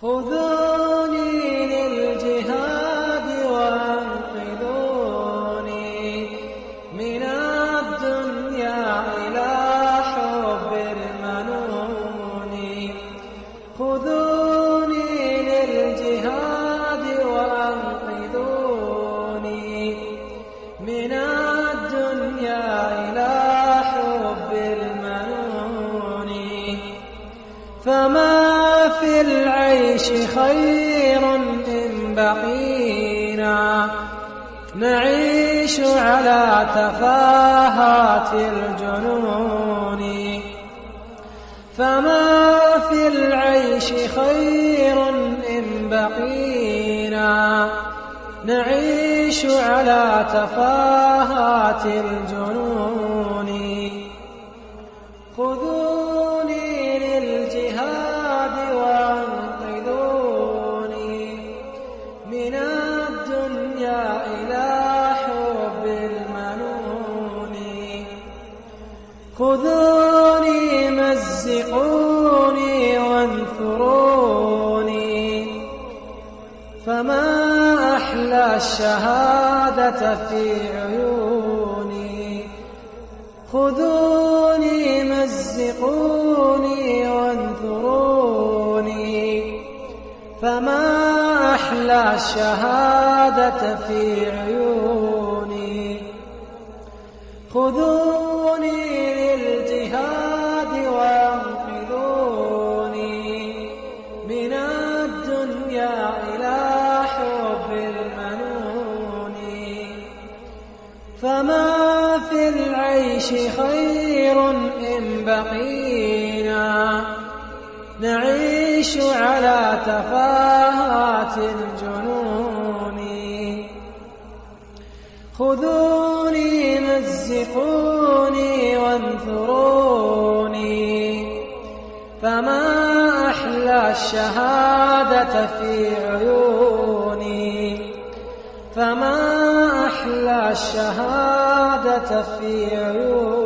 خذوني للجهاد وانقذوني من الدنيا إلى حب المنون. خذوني للجهاد وانقذوني من الدنيا إلى حب المنون. فما في العيش خير إن بقينا نعيش على تفاهات الجنون. فما في العيش خير إن بقينا نعيش على تفاهات الجنون. خذوني للجهاد وانقذوني من الدنيا إلى حب المنون. خذوني مزقوني وانثروني فما أحلى الشهادة في عيوني. خذوني مزقوني وانثروني فما أحلى الشهادة في عيوني. خذوني للجهاد وانقذوني من الدنيا إلى حب المنون. فما في العيش خير إن بقينا نعيش على تفاهات الجنون. خذوني مزقوني وانثروني فما أحلى الشهادة في عيوني. فما أحلى الشهادة في عيوني.